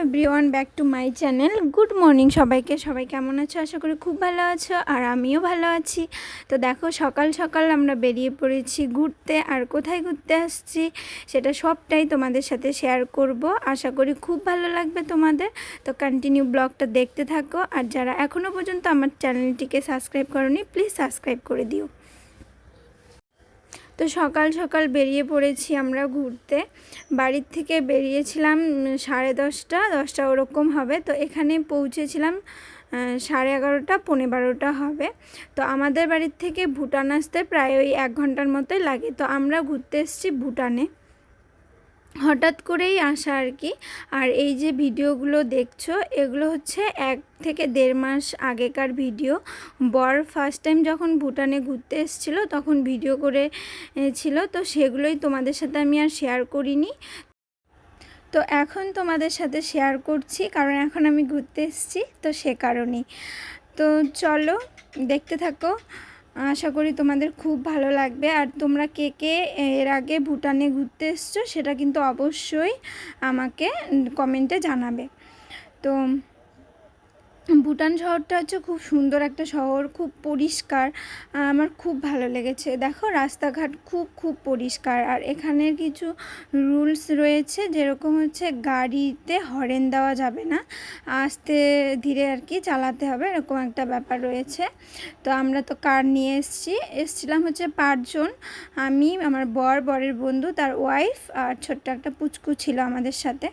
Everyone, back to my channel. Good morning সবাইকে। সবাই কেমন আছো? আশা করি খুব ভালো আছো, আর আমিও ভালো আছি। তো দেখো, সকাল সকাল আমরা বেরিয়ে পড়েছি ঘুরতে। আর কোথায় ঘুরতে আসছি সেটা সবটাই তোমাদের সাথে শেয়ার করব। আশা করি খুব ভালো লাগবে তোমাদের। তো কন্টিনিউ ব্লগটা দেখতে থাকো। আর যারা এখনও পর্যন্ত আমার চ্যানেলটিকে সাবস্ক্রাইব করোনি, প্লিজ সাবস্ক্রাইব করে দিও। তো সকাল সকাল বেরিয়ে পড়েছি আমরা ঘুরতে। বাড়ির থেকে বেরিয়েছিলাম 10:30 ওরকম হবে। তো এখানে পৌঁছেছিলাম 11:30 পৌনে 12টা হবে। তো আমাদের বাড়ির থেকে ভুটান আসতে প্রায় ওই 1 ঘন্টার মতোই লাগে। তো আমরা ঘুরতে এসেছি ভুটানে, হঠাৎ করেই আসা আর কি। আর এই যে ভিডিওগুলো দেখছো, এগুলো হচ্ছে 1 থেকে 1.5 মাস আগেকার ভিডিও। বর ফার্স্ট টাইম যখন ভুটানে ঘুরতে এসেছিলো তখন ভিডিও করে ছিল। তো সেগুলোই তোমাদের সাথে আমি আর শেয়ার করিনি। তো এখন তোমাদের সাথে শেয়ার করছি, কারণ এখন আমি ঘুরতে এসেছি, তো সে কারণেই। তো চলো দেখতে থাকো। আশা করি তোমাদের খুব ভালো লাগবে। আর তোমরা কে কে এর আগে ভুটানে ঘুরতে এসছো সেটা কিন্তু অবশ্যই আমাকে কমেন্টে জানাবে। তো ভুটান শহরটা হচ্ছে খুব সুন্দর একটা শহর, খুব পরিষ্কার। আমার খুব ভালো লেগেছে। দেখো, রাস্তাঘাট খুব পরিষ্কার। আর এখানের কিছু রুলস রয়েছে, যেরকম হচ্ছে গাড়িতে হর্ন দেওয়া যাবে না, আস্তে ধীরে আর কি চালাতে হবে, এরকম একটা ব্যাপার রয়েছে। তো আমরা তো কার নিয়ে এসছিলাম হচ্ছে 5 জন। আমি, আমার বরের বন্ধু, তার ওয়াইফ, আর ছোট্ট একটা পুচকু ছিল আমাদের সাথে।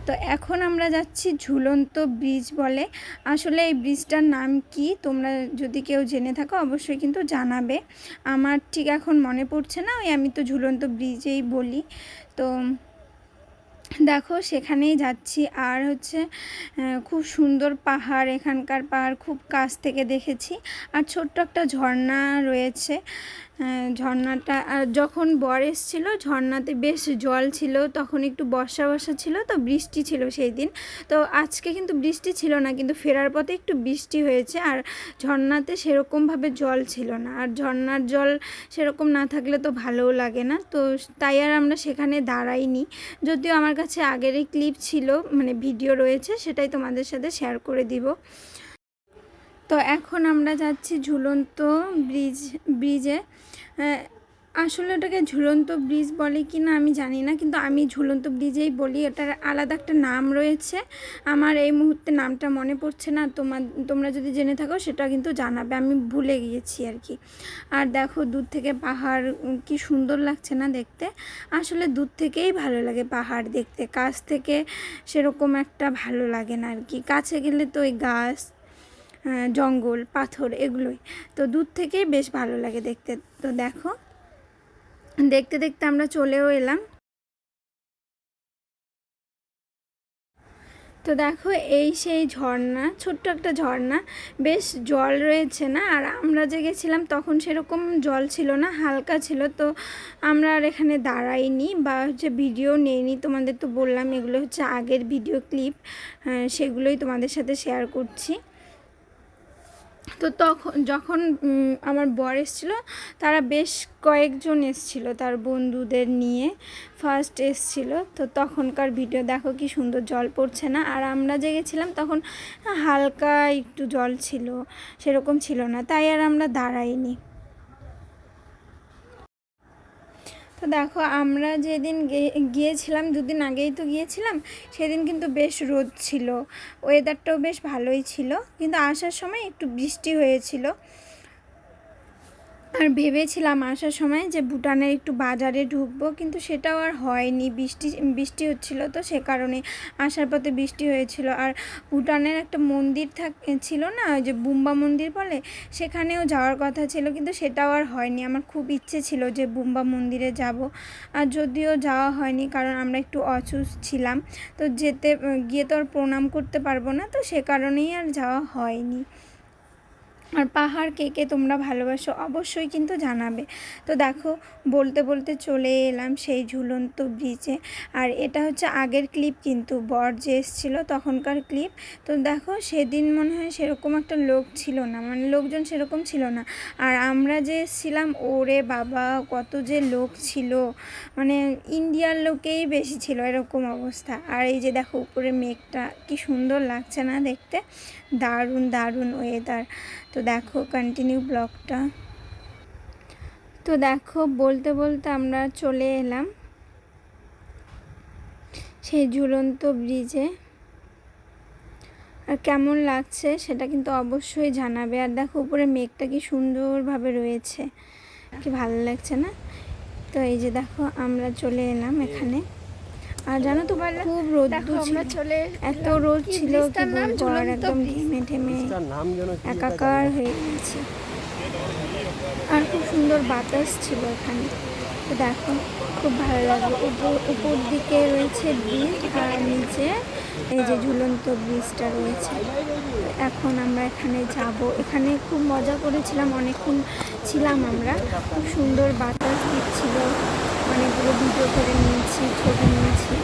তো এখন আমরা যাচ্ছি ঝুলন্ত ব্রিজ বলে। আসলে এই ব্রিজটার নাম কি, তোমরা যদি কেউ জেনে থাকো অবশ্যই কিন্তু জানাবে। আমার ঠিক এখন মনে পড়ছে না, ওই আমি তো ঝুলন্ত ব্রিজেই বলি। তো দেখো, সেখানেই যাচ্ছি। আর হচ্ছে খুব সুন্দর পাহাড়, এখানকার পাহাড় খুব কাছ থেকে দেখেছি। আর ছোট্ট একটা ঝর্ণা রয়েছে। ঝর্ণাটা যখন বর এসেছিলো ঝর্ণাতে বেশ জল ছিল, তখন একটু বর্ষা ছিল, তো বৃষ্টি ছিল সেই দিন। তো আজকে কিন্তু বৃষ্টি ছিল না, কিন্তু ফেরার পথে একটু বৃষ্টি হয়েছে। আর ঝর্ণাতে সেরকমভাবে জল ছিল না। আর ঝর্ণার জল সেরকম না থাকলে তো ভালোও লাগে না। তো তাই আর আমরা সেখানে দাঁড়াইনি। যদিও আমার কাছে আগেরই ক্লিপ ছিল, মানে ভিডিও রয়েছে, সেটাই তোমাদের সাথে শেয়ার করে দিব। তো এখন আমরা যাচ্ছি ঝুলন্ত ব্রিজে। আসলে ওটাকে ঝুলন্ত ব্রিজ বলে কি না আমি জানি না, কিন্তু আমি ঝুলন্ত ব্রিজেই বলি। এটার আলাদা একটা নাম রয়েছে, আমার এই মুহূর্তে নামটা মনে পড়ছে না। তোমরা যদি জেনে থাকো সেটা কিন্তু জানাবে, আমি ভুলে গিয়েছি আর কি। আর দেখো, দূর থেকে পাহাড় কি সুন্দর লাগছে না দেখতে। আসলে দূর থেকেই ভালো লাগে পাহাড় দেখতে, কাছ থেকে সেরকম একটা ভালো লাগে না আর কি। কাছে গেলে তো ওই গাছ, জঙ্গল, পাথর, এগুলোই তো দূর থেকেই বেশ ভালো লাগে দেখতে। তো দেখো, দেখতে দেখতে আমরা চলেও এলাম। তো দেখো, এই সেই ঝর্ণা, ছোট্ট একটা ঝর্ণা, বেশ জল রয়েছে না। আর আমরা যে গেছিলাম তখন সেরকম জল ছিল না, হালকা ছিল। তো আমরা আর এখানে দাঁড়াইনি বা হচ্ছে ভিডিও নেইনি। তোমাদের তো বললাম এগুলো হচ্ছে আগের ভিডিও ক্লিপ, সেগুলোই তোমাদের সাথে শেয়ার করছি। তো যখন আমার বর এসেছিলো, তারা বেশ কয়েকজন এসেছিলো তার বন্ধুদের নিয়ে, ফার্স্ট এসেছিলো। তো তখনকার ভিডিও দেখো, কি সুন্দর জল পড়ছে না। আর আমরা যে গেছিলাম তখন হালকা একটু জল ছিল, সেরকম ছিল না, তাই আর আমরা দাঁড়াইনি। তো দেখো, আমরা যেদিন গিয়েছিলাম, 2 দিন আগেই তো গিয়েছিলাম, সেদিন কিন্তু বেশ রোদ ছিল, ওয়েদারটাও বেশ ভালোই ছিল, কিন্তু আসার সময় একটু বৃষ্টি হয়েছিল। আর ভেবেছিলাম আসার সময় যে ভুটানের একটু বাজারে ঢুকবো, কিন্তু সেটাও আর হয়নি, বৃষ্টি হচ্ছিলো। তো সে কারণে আসার পথে বৃষ্টি হয়েছিল। আর ভুটানের একটা মন্দির ছিল না, ওই যে বুম্বা মন্দির বলে, সেখানেও যাওয়ার কথা ছিল, কিন্তু সেটাও আর হয়নি। আমার খুব ইচ্ছে ছিল যে বুম্বা মন্দিরে যাব, আর যদিও যাওয়া হয়নি, কারণ আমরা একটু অসুস্থ ছিলাম। তো গিয়ে তো আর প্রণাম করতে পারবো না, তো সে কারণেই আর যাওয়া হয়নি। আর পাহাড় কে কে তোমরা ভালোবাসো অবশ্যই কিন্তু জানাবে। তো দেখো বলতে বলতে চলে এলাম সেই ঝুলন্ত ব্রিজে। আর এটা হচ্ছে আগের ক্লিপ, কিন্তু বর যে এসেছিলো তখনকার ক্লিপ। তো দেখো সেদিন মনে হয় সেরকম একটা লোক ছিল না, মানে লোকজন সেরকম ছিল না। আর আমরা যে এসেছিলাম ওরে বাবা কত যে লোক ছিল, মানে ইন্ডিয়ার লোকেই বেশি ছিল, এরকম অবস্থা। আর এই যে দেখো উপরে মেঘটা কি সুন্দর লাগছে না দেখতে, দারুণ দারুণ ওয়েদার। তো দেখো কন্টিনিউ ব্লগটা। তো দেখো বলতে বলতে আমরা চলে এলাম সেই ঝুলন্ত ব্রিজে। আর কেমন লাগছে সেটা কিন্তু অবশ্যই জানাবে। আর দেখো উপরে মেঘটা কি সুন্দরভাবে রয়েছে, কি ভালো লাগছে না। তো এই যে দেখো আমরা চলে এলাম এখানে। আর জানো তো খুব রোদ্দুর ছিল, এত রোদ ছিল কি বলবো, আর একদম ঘেমে ঠেমে একাকার হয়ে গেছে। আর খুব সুন্দর বাতাস ছিল এখানে। তো দেখো খুব ভালো লাগলো। উপর দিকে রয়েছে ব্রিজ আর নিচে এই যে ঝুলন্ত ব্রিজটা রয়েছে। এখন আমরা এখানে যাব। এখানে খুব মজা করেছিলাম, অনেকক্ষণ ছিলাম আমরা, খুব সুন্দর বাতাস দিচ্ছিল, অনেকগুলো ভিডিও করে নিয়েছি, ছবি নিয়েছি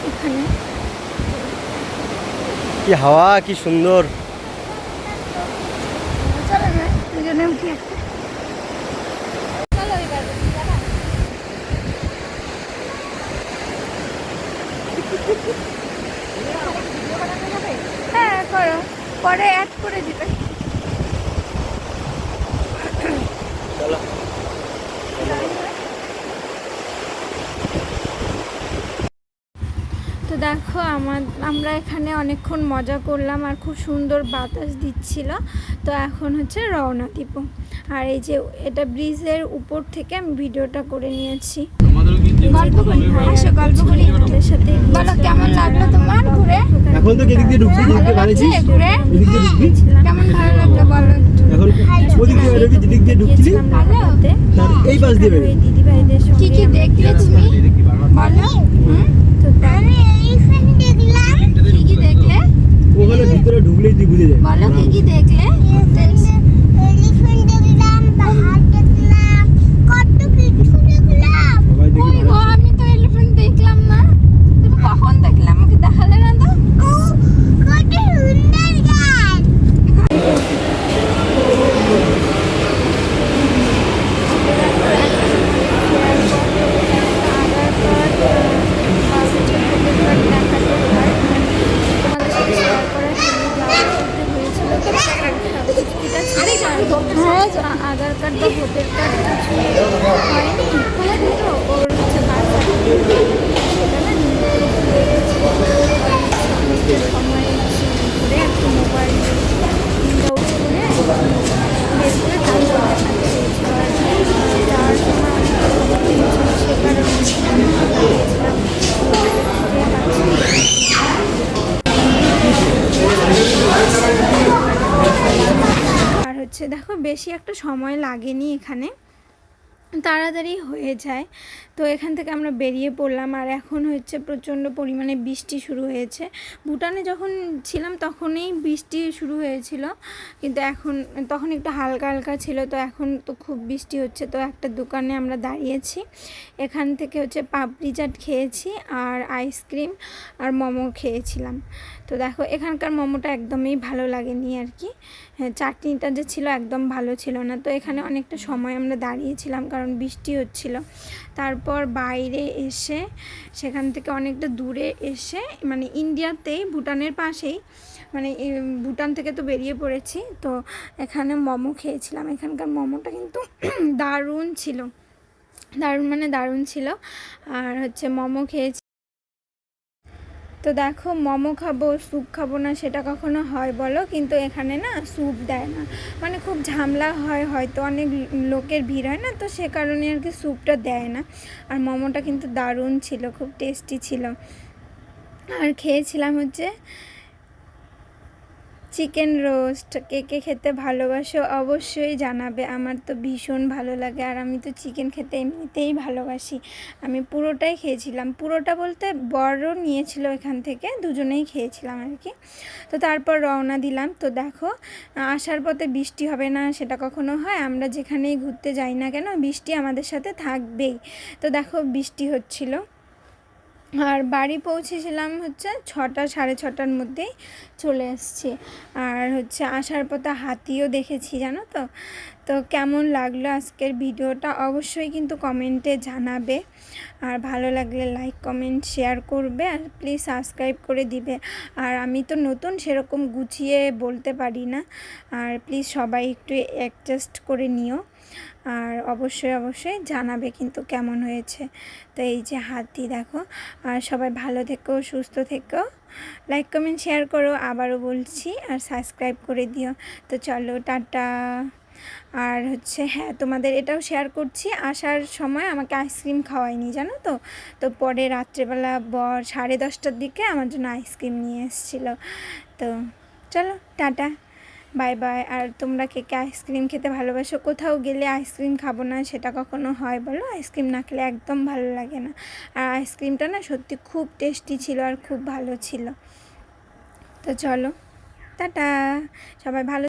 এখানে। কি হাওয়া, কি সুন্দর। চলো না দুজনে উঠি একটা। হ্যাঁ করো, পরে অ্যাড করে দিবে। তো দেখো আমরা এখানে অনেকক্ষণ মজা করলাম আর খুব সুন্দর বাতাস দিচ্ছিল। তো এখন হচ্ছে রওনা দিব। আর এই যে এটা ব্রিজের উপর থেকে আমি ভিডিওটা করে নিয়েছি। কেমন লাগলো তোমার ঘুরে? এখন তো এদিক দিয়ে ঢুকছি, এদিক দিয়ে বাড়িছিস, ঘুরে এদিক দিয়ে ঢুকবি, কেমন ভালো লাগলো বলো। এখন ওদিক দিয়ে বেরোবি, যেদিক দিয়ে ঢুকছিলি তার এই পাশ দিয়ে বেরোবি। দিদি ভাইদের সঙ্গে কি দেখলে তুমি বলো? তো আমি এলিফ্যান্ট দেখলাম। কি কি দেখলে ওখানে ভিতরে ঢুকলেই তুই বুঝে যাবি। বলো, কি দেখলে? এলিফ্যান্ট দেখলাম, পাহাড় দেখলাম, কত কিছু দেখলাম। সবাই দেখি ওই গো, আমি তো এলিফ্যান্ট দেখলাম না। তুমি কখন দেখলে? আমাকে দেখালে না তো। ও কত সুন্দর গাছ। আধার কার্ড বা ভোটার কার্ড কিছু হয়নি, তো ওর হচ্ছে বার্থ সার্টিফিকেট সেটা না নিতে ভুলে গেছি। অনেকটা সময় ধরে একটু মোবাইল ডাউট করে বের করে তারপর যাওয়ার সময় অনেক সে কারণে আর হচ্ছে দেখো বেশি একটা সময় লাগেনি, এখানে তাড়াতাড়ি হয়ে যায়। তো এখান থেকে আমরা বেরিয়ে পড়লাম। আর এখন হচ্ছে প্রচণ্ড পরিমাণে বৃষ্টি শুরু হয়েছে। ভুটানে যখন ছিলাম তখনই বৃষ্টি শুরু হয়েছিল, কিন্তু তখন একটু হালকা হালকা ছিল। তো এখন তো খুব বৃষ্টি হচ্ছে। তো একটা দোকানে আমরা দাঁড়িয়েছি, এখান থেকে হচ্ছে পাপড়ি চাট খেয়েছি আর আইসক্রিম আর মোমো খেয়েছিলাম। তো দেখো এখানকার মোমোটা একদমই ভালো লাগেনি আর কি, হ্যাঁ চাটনিটা যে ছিল একদম ভালো ছিল না। তো এখানে অনেকটা সময় আমরা দাঁড়িয়েছিলাম কারণ বৃষ্টি হচ্ছিল। তারপর বাইরে এসে সেখান থেকে অনেকটা দূরে এসে, মানে ইন্ডিয়াতেই ভুটানের পাশেই, মানে ভুটান থেকে তো বেরিয়ে পড়েছি। তো এখানে মোমো খেয়েছিলাম। এখানকার মোমোটা কিন্তু দারুণ ছিল, দারুণ মানে দারুণ ছিল। আর হচ্ছে মোমো খেয়েছি। তো দেখো মোমো খাবো স্যুপ খাবো না সেটা কখনো হয় বলো, কিন্তু এখানে না স্যুপ দেয় না, মানে খুব ঝামেলা হয়, হয়তো অনেক লোকের ভিড় হয় না, তো সে কারণে আর কি স্যুপটা দেয় না। আর মোমোটা কিন্তু দারুণ ছিল, খুব টেস্টি ছিল। আর খেয়েছিলাম হচ্ছে চিকেন রোস্ট কে কে খেতে ভালোবাসো অবশ্যই জানাবে। আমার তো ভীষণ ভালো লাগে, আর আমি তো চিকেন খেতে এমনিতেই ভালোবাসি। আমি পুরোটাই খেয়েছিলাম, পুরোটা বলতে বড় নিয়েছিল এখান থেকে, দুজনেই খেয়েছিলাম আর কি। তো তারপর রওনা দিলাম। তো দেখো আসার পথে বৃষ্টি হবে না সেটা কখনো হয়, আমরা যেখানেই ঘুরতে যাই না কেন বৃষ্টি আমাদের সাথে থাকবেই। তো দেখো বৃষ্টি হচ্ছিল, আর বাড়ি পৌঁছেছিলাম হচ্ছে 6টা 6:30টার মধ্যেই চলে এসেছি। আর হচ্ছে আসার পথে হাতিও দেখেছি জানো তো। তো কেমন লাগলো আজকের ভিডিওটা অবশ্যই কিন্তু কমেন্টে জানাবে, আর ভালো লাগলে লাইক কমেন্ট শেয়ার করবে, আর প্লিজ সাবস্ক্রাইব করে দিবে। আর আমি তো নতুন, সেরকম গুছিয়ে বলতে পারি না, আর প্লিজ সবাই একটু অ্যাডজাস্ট করে নিও, আর অবশ্যই জানাবে কিন্তু কেমন হয়েছে। তো এই যে হাতি দেখো, আর সবাই ভালো থেকো, সুস্থ থেকো, লাইক কমেন্ট শেয়ার করো আবারও বলছি, আর সাবস্ক্রাইব করে দিও। তো চলো টাটা। আর হচ্ছে হ্যাঁ, তোমাদের এটাও শেয়ার করছি, আসার সময় আমাকে আইসক্রিম খাওয়ায়নি জানো তো। তো পরে রাত্রেবেলা 10:30টার দিকে আমার জন্য আইসক্রিম নিয়ে এসেছিলো। তো চলো টাটা, বাই বাই। আর তোমরা কে কে আইসক্রিম খেতে ভালোবাসো? কোথাও গেলে আইসক্রিম খাবো না সেটা কখনো হয় বলো? আইসক্রিম না খেলে একদম ভালো লাগে না। আর আইসক্রিমটা না সত্যি খুব টেস্টি ছিল, আর খুব ভালো ছিল। তো চলো টাটা, সবাই ভালো